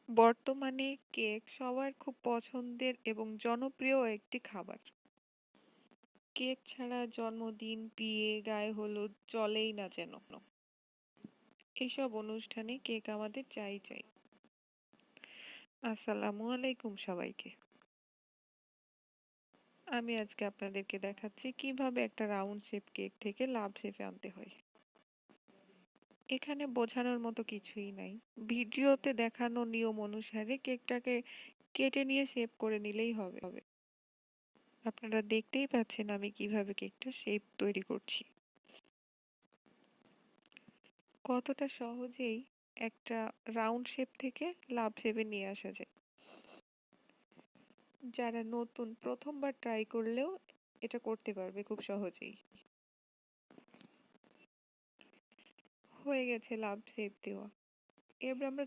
বর্তমানে কেক সবার খুব পছন্দের এবং জনপ্রিয় একটি খাবার। কেক ছাড়া জন্মদিন, বিয়ে, গায়ে হলুদ চলেই না যেন। এসব অনুষ্ঠানে কেক আমাদের চাই চাই। আসসালামু আলাইকুম সবাইকে। আমি আজকে আপনাদেরকে দেখাচ্ছি কিভাবে একটা রাউন্ড শেপ কেক থেকে লাভ শেপে আনতে হয়। এখানে বোঝানোর মতো কিছুই নাই। ভিডিওতে দেখানো নিয়ম অনুসারে কেকটাকে কেটে নিয়ে শেপ করে নিলেই হবে। আপনারা দেখতেই পাচ্ছেন আমি কিভাবে কেকটা শেপ তৈরি করছি। কতটা সহজেই একটা রাউন্ড শেপ থেকে লাভ শেপে নিয়ে আসা যায়। যারা নতুন প্রথমবার ট্রাই করলেও এটা করতে পারবে খুব সহজেই। হয়ে গেছে লাভ শেপ দেওয়া। এবার আমরা